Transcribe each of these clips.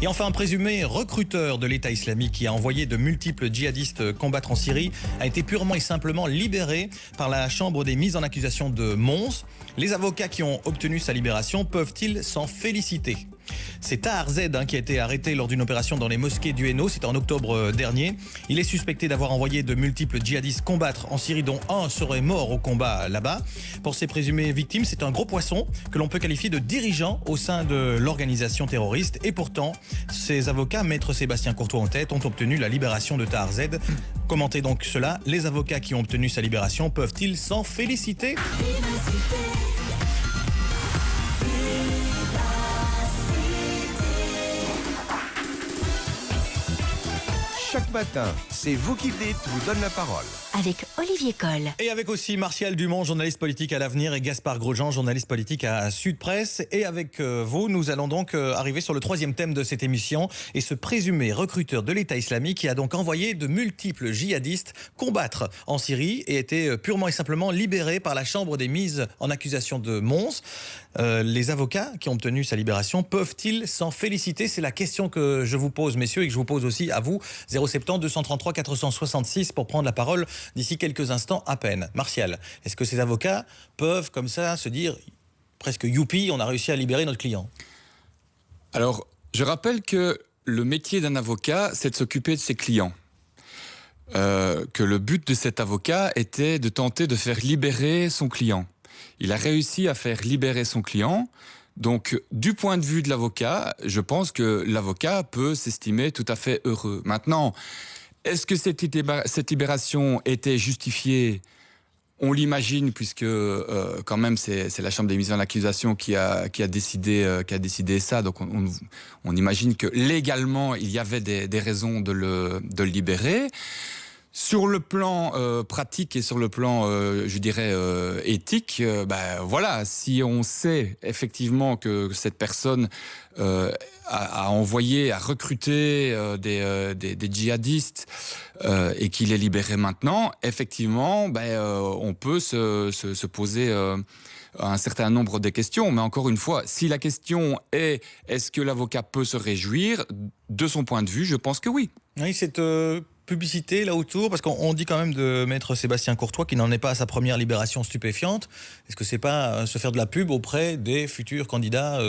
Et enfin, un présumé recruteur de l'État islamique qui a envoyé de multiples djihadistes combattre en Syrie a été purement et simplement libéré par la chambre des mises en accusation de Mons. Les avocats qui ont obtenu sa libération peuvent-ils s'en féliciter ? C'est Tahar Z qui a été arrêté lors d'une opération dans les mosquées du Hainaut, c'était en octobre dernier. Il est suspecté d'avoir envoyé de multiples djihadistes combattre en Syrie, dont un serait mort au combat là-bas. Pour ces présumées victimes, c'est un gros poisson que l'on peut qualifier de dirigeant au sein de l'organisation terroriste. Et pourtant, ces avocats, maître Sébastien Courtois en tête, ont obtenu la libération de Tahar Z. Commentez donc cela, les avocats qui ont obtenu sa libération peuvent-ils s'en féliciter ? Chaque matin, c'est vous qui le dites, vous donne la parole. Avec Olivier Coll. Et avec aussi Martial Dumont, journaliste politique à l'Avenir, et Gaspard Grosjean, journaliste politique à Sud Presse. Et avec vous, nous allons donc arriver sur le troisième thème de cette émission, et ce présumé recruteur de l'État islamique qui a donc envoyé de multiples djihadistes combattre en Syrie et été purement et simplement libéré par la chambre des mises en accusation de Mons. Les avocats qui ont obtenu sa libération peuvent-ils s'en féliciter ? C'est la question que je vous pose, messieurs, et que je vous pose aussi à vous. 070 233 466 pour prendre la parole d'ici quelques instants à peine. Martial, est-ce que ces avocats peuvent comme ça se dire presque youpi, on a réussi à libérer notre client ? Alors, je rappelle que le métier d'un avocat, c'est de s'occuper de ses clients. Que le but de cet avocat était de tenter de faire libérer son client. Il a réussi à faire libérer son client. Donc, du point de vue de l'avocat, je pense que l'avocat peut s'estimer tout à fait heureux. Maintenant, est-ce que cette libération était justifiée ? On l'imagine, puisque quand même c'est la chambre des mises en accusation qui a décidé ça. Donc on imagine que légalement il y avait des raisons de le libérer. Sur le plan pratique et sur le plan, je dirais, éthique, voilà, si on sait effectivement que cette personne a envoyé, a recruté des djihadistes et qu'il est libéré maintenant, effectivement, on peut se poser un certain nombre de questions. Mais encore une fois, si la question est est-ce que l'avocat peut se réjouir, de son point de vue, je pense que oui. Oui, cette publicité là autour, parce qu'on dit quand même de maître Sébastien Courtois qu'il n'en est pas à sa première libération stupéfiante. Est-ce que c'est pas se faire de la pub auprès des futurs candidats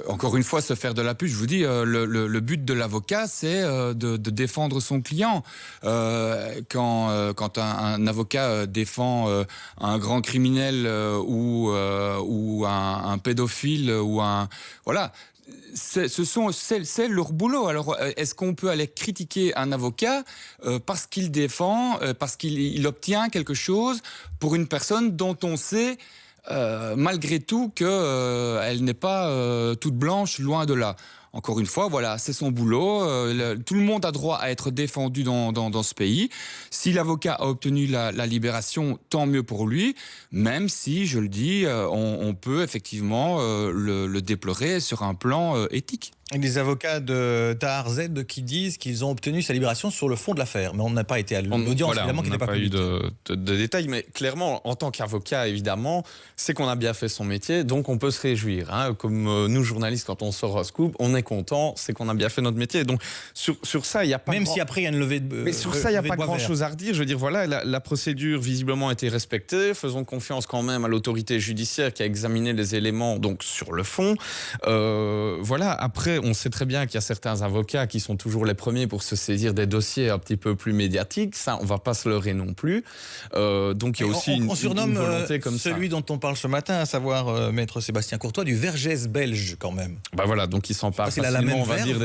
Encore une fois, se faire de la pub, je vous dis, le but de l'avocat, c'est de défendre son client. Quand un avocat défend un grand criminel ou un pédophile ou un... Voilà. C'est leur boulot. Alors, est-ce qu'on peut aller critiquer un avocat parce qu'il défend, parce qu'il obtient quelque chose pour une personne dont on sait malgré tout qu'elle n'est pas toute blanche, loin de là. Encore une fois, voilà, c'est son boulot. Tout le monde a droit à être défendu dans ce pays. Si l'avocat a obtenu la libération, tant mieux pour lui. Même si, je le dis, on peut effectivement le déplorer sur un plan éthique. Des avocats de Tahar Z qui disent qu'ils ont obtenu sa libération sur le fond de l'affaire. Mais on n'a pas été à l'audience, évidemment, qui n'est pas publique. On n'a pas eu de détails, mais clairement, en tant qu'avocat, évidemment, c'est qu'on a bien fait son métier, donc on peut se réjouir. Hein. Comme nous, journalistes, quand on sort un scoop, on est content, c'est qu'on a bien fait notre métier. Donc sur ça, il n'y a pas... Même si après, il y a une levée de... Mais sur ça, il n'y a pas grand-chose à redire. Je veux dire, voilà, la procédure visiblement a été respectée. Faisons confiance quand même à l'autorité judiciaire qui a examiné les éléments, donc sur le fond. Voilà, après... On sait très bien qu'il y a certains avocats qui sont toujours les premiers pour se saisir des dossiers un petit peu plus médiatiques. Ça, on ne va pas se leurrer non plus. Donc, il y a aussi on surnomme une volonté comme celui dont on parle ce matin, à savoir maître Sébastien Courtois, du Vergès belge quand même. Voilà, donc il s'empare facilement, on va dire,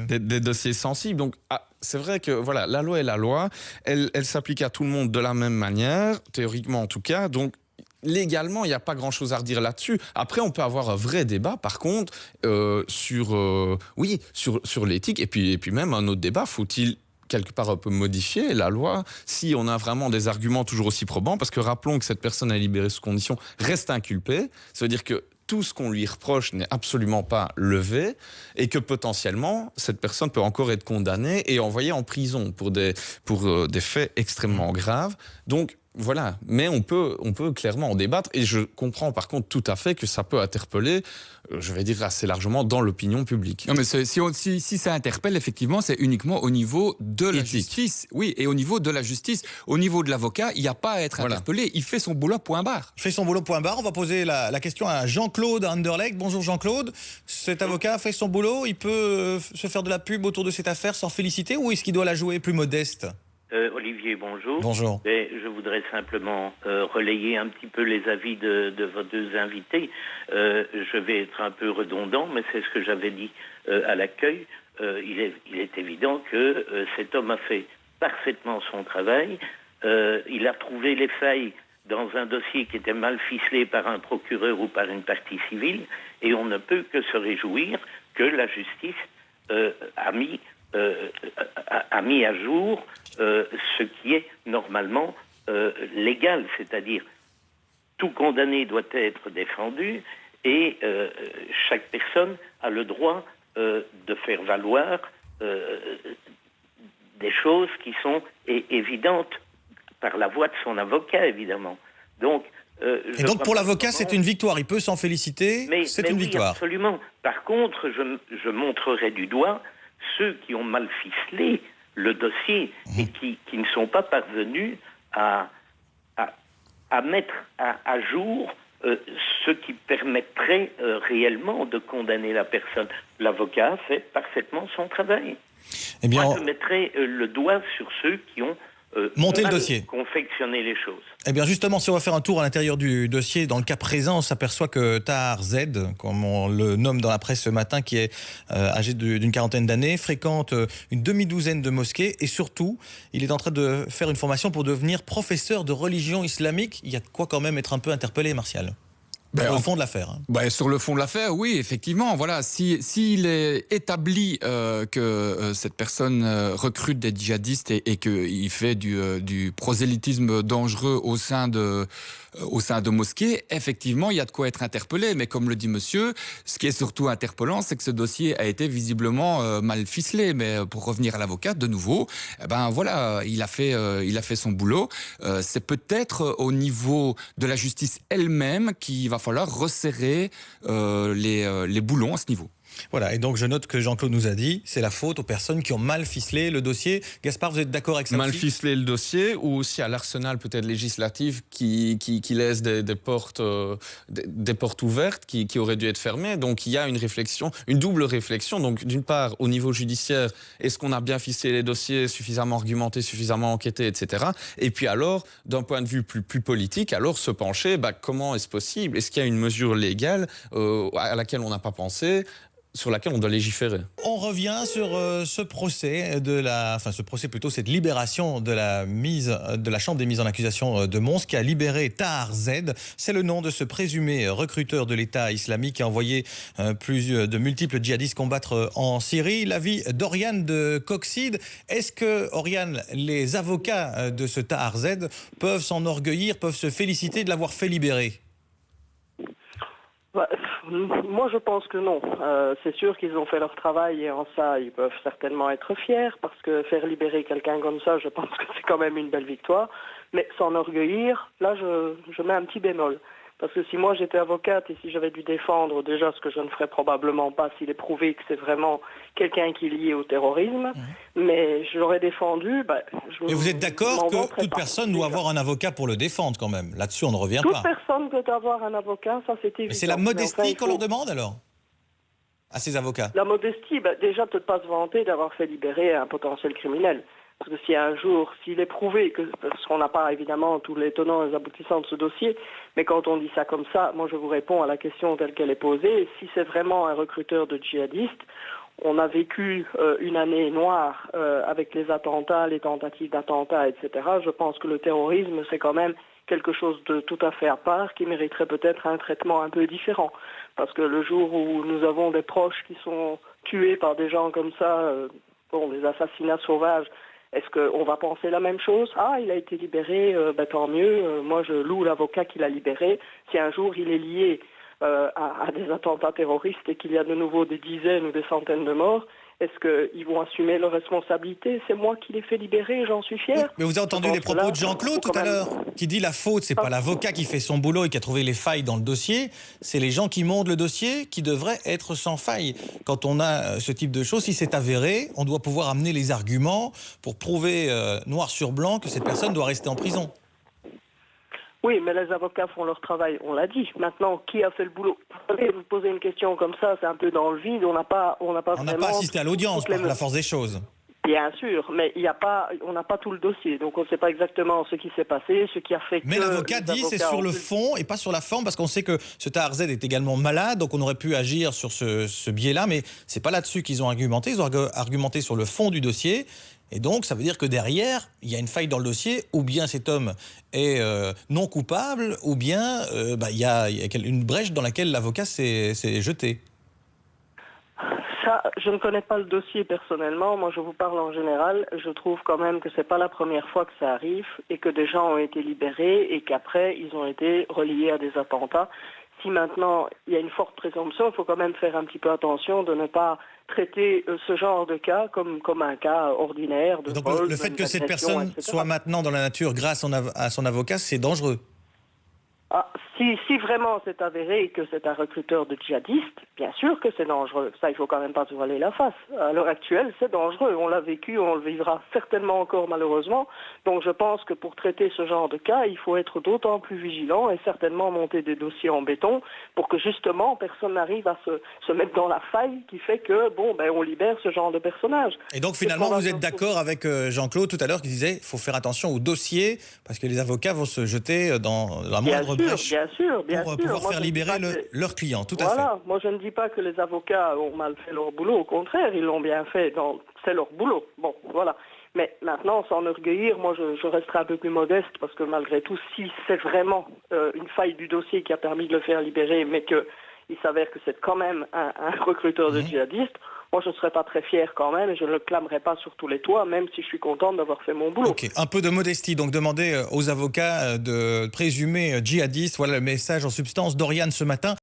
des dossiers sensibles. Donc, c'est vrai que voilà, la loi est la loi. Elle s'applique à tout le monde de la même manière, théoriquement en tout cas. Donc, légalement, il n'y a pas grand-chose à redire là-dessus. Après, on peut avoir un vrai débat, par contre, sur l'éthique. Et puis même un autre débat, faut-il quelque part un peu modifier la loi si on a vraiment des arguments toujours aussi probants? Parce que rappelons que cette personne est libérée sous condition reste inculpée. Ça veut dire que tout ce qu'on lui reproche n'est absolument pas levé et que potentiellement, cette personne peut encore être condamnée et envoyée en prison pour des faits extrêmement graves. Donc, Voilà, mais on peut clairement en débattre et je comprends par contre tout à fait que ça peut interpeller, je vais dire assez largement dans l'opinion publique. Non mais si ça interpelle, effectivement, c'est uniquement au niveau de la justice. Oui, et au niveau de la justice, au niveau de l'avocat, il n'y a pas à être interpellé, il fait son boulot, point barre. Il fait son boulot, point barre. On va poser la question à Jean-Claude Anderlecht. Bonjour Jean-Claude, cet avocat fait son boulot, il peut se faire de la pub autour de cette affaire sans féliciter ou est-ce qu'il doit la jouer plus modeste ? Olivier, bonjour. Bonjour. Je voudrais simplement relayer un petit peu les avis de vos deux invités. Je vais être un peu redondant, mais c'est ce que j'avais dit à l'accueil. Il est évident que cet homme a fait parfaitement son travail. Il a trouvé les failles dans un dossier qui était mal ficelé par un procureur ou par une partie civile, et on ne peut que se réjouir que la justice a mis à jour ce qui est normalement légal, c'est-à-dire tout condamné doit être défendu et chaque personne a le droit de faire valoir des choses qui sont évidentes par la voix de son avocat, évidemment. Donc, et donc pour l'avocat, c'est une victoire. Il peut s'en féliciter, c'est une victoire. Absolument. Par contre, je montrerai du doigt ceux qui ont mal ficelé le dossier et qui ne sont pas parvenus à mettre à jour ce qui permettrait réellement de condamner la personne. L'avocat a fait parfaitement son travail. Eh bien, moi, je mettrai le doigt sur ceux qui ont monter le dossier, confectionner les choses. Eh bien justement, si on va faire un tour à l'intérieur du dossier, dans le cas présent, on s'aperçoit que Tahar Z, comme on le nomme dans la presse ce matin, qui est âgé d'une quarantaine d'années, fréquente une demi-douzaine de mosquées et surtout, il est en train de faire une formation pour devenir professeur de religion islamique. Il y a de quoi quand même être un peu interpellé, Martial. Sur le fond de l'affaire. Sur le fond de l'affaire, oui, effectivement. Voilà, s'il est établi que cette personne recrute des djihadistes et qu'il fait du prosélytisme dangereux au sein de mosquées, effectivement, il y a de quoi être interpellé. Mais comme le dit monsieur, ce qui est surtout interpellant, c'est que ce dossier a été visiblement mal ficelé. Mais pour revenir à l'avocat, de nouveau, voilà, il a fait son boulot. C'est peut-être au niveau de la justice elle-même qu'il va falloir resserrer les boulons à ce niveau. Voilà, et donc je note que Jean-Claude nous a dit, c'est la faute aux personnes qui ont mal ficelé le dossier. Gaspard, vous êtes d'accord avec ça? Mal ficelé le dossier, ou aussi à l'arsenal peut-être législatif qui laisse des portes ouvertes qui auraient dû être fermées. Donc il y a une réflexion, une double réflexion. Donc d'une part, au niveau judiciaire, est-ce qu'on a bien ficelé les dossiers, suffisamment argumentés, suffisamment enquêtés, etc. Et puis alors, d'un point de vue plus politique, alors se pencher, comment est-ce possible? Est-ce qu'il y a une mesure légale à laquelle on n'a pas pensé, sur laquelle on doit légiférer? On revient sur ce procès cette libération de la chambre des mises en accusation de Mons qui a libéré Tahar Z. C'est le nom de ce présumé recruteur de l'État islamique qui a envoyé de multiples djihadistes combattre en Syrie. L'avis d'Oriane de Coxide. Est-ce que, Oriane, les avocats de ce Tahar Z peuvent s'enorgueillir, peuvent se féliciter de l'avoir fait libérer? Moi, je pense que non. C'est sûr qu'ils ont fait leur travail et en ça, ils peuvent certainement être fiers parce que faire libérer quelqu'un comme ça, je pense que c'est quand même une belle victoire. Mais s'enorgueillir, là, je mets un petit bémol. Parce que si moi j'étais avocate et si j'avais dû défendre déjà ce que je ne ferais probablement pas s'il est prouvé que c'est vraiment quelqu'un qui est lié au terrorisme, mais je l'aurais défendu. Et vous êtes d'accord que toute personne doit avoir un avocat pour le défendre quand même? Là-dessus, on ne revient pas. Toute personne peut avoir un avocat, ça c'est évident. Mais c'est la modestie qu'on leur demande alors à ces avocats? La modestie, déjà de ne pas se vanter d'avoir fait libérer un potentiel criminel. Parce que si un jour, s'il est prouvé parce qu'on n'a pas évidemment tous les tenants et les aboutissants de ce dossier, mais quand on dit ça comme ça, moi je vous réponds à la question telle qu'elle est posée. Si c'est vraiment un recruteur de djihadistes, on a vécu une année noire avec les attentats, les tentatives d'attentats, etc. Je pense que le terrorisme, c'est quand même quelque chose de tout à fait à part qui mériterait peut-être un traitement un peu différent. Parce que le jour où nous avons des proches qui sont tués par des gens comme ça, des assassinats sauvages, est-ce qu'on va penser la même chose? Ah, il a été libéré, tant mieux, moi je loue l'avocat qui l'a libéré. Si un jour il est lié à des attentats terroristes et qu'il y a de nouveau des dizaines ou des centaines de morts, Est-ce qu'ils vont assumer leurs responsabilités? C'est moi qui les fais libérer, j'en suis fier. Mais vous avez entendu les propos de Jean-Claude tout à l'heure, qui dit la faute, c'est pas l'avocat qui fait son boulot et qui a trouvé les failles dans le dossier, c'est les gens qui montent le dossier qui devraient être sans faille. Quand on a ce type de choses, si c'est avéré, on doit pouvoir amener les arguments pour prouver noir sur blanc que cette personne doit rester en prison. Oui, mais les avocats font leur travail, on l'a dit. Maintenant, qui a fait le boulot? Vous posez une question comme ça, c'est un peu dans le vide, on n'a pas assisté à l'audience par la force des choses. Bien sûr, mais on n'a pas tout le dossier, donc on ne sait pas exactement ce qui s'est passé, ce qui a fait que... Mais l'avocat dit c'est sur le fond et pas sur la forme, parce qu'on sait que ce Tahar Z est également malade, donc on aurait pu agir sur ce biais-là, mais c'est pas là-dessus qu'ils ont argumenté, ils ont argumenté sur le fond du dossier. Et donc, ça veut dire que derrière, il y a une faille dans le dossier, ou bien cet homme est non coupable, ou bien il y a une brèche dans laquelle l'avocat s'est jeté. Ça, je ne connais pas le dossier personnellement. Moi, je vous parle en général. Je trouve quand même que c'est pas la première fois que ça arrive et que des gens ont été libérés et qu'après, ils ont été reliés à des attentats. Si maintenant, il y a une forte présomption, il faut quand même faire un petit peu attention de ne pas traiter ce genre de cas comme un cas ordinaire. De donc vol, le fait que cette personne soit maintenant dans la nature grâce à son avocat, c'est dangereux. Ah, si vraiment c'est avéré que c'est un recruteur de djihadistes, bien sûr que c'est dangereux. Ça, il faut quand même pas se voiler la face. À l'heure actuelle, c'est dangereux. On l'a vécu, on le vivra certainement encore malheureusement. Donc je pense que pour traiter ce genre de cas, il faut être d'autant plus vigilant et certainement monter des dossiers en béton pour que justement personne n'arrive à se mettre dans la faille qui fait que, on libère ce genre de personnage. Et donc finalement, vous êtes d'accord avec Jean-Claude tout à l'heure qui disait qu'il faut faire attention au dossier parce que les avocats vont se jeter dans la moindre brèche. Bien pour sûr. pouvoir faire libérer leurs clients, tout à fait. Voilà, moi je ne dis pas que les avocats ont mal fait leur boulot, au contraire, ils l'ont bien fait, c'est leur boulot. Bon, voilà. Mais maintenant, s'enorgueillir, moi je resterai un peu plus modeste parce que malgré tout, si c'est vraiment une faille du dossier qui a permis de le faire libérer, mais qu'il s'avère que c'est quand même un recruteur de djihadistes, moi, je ne serais pas très fier quand même et je ne le clamerai pas sur tous les toits, même si je suis contente d'avoir fait mon boulot. Ok, un peu de modestie. Donc, demander aux avocats de présumer djihadistes. Voilà le message en substance d'Oriane ce matin.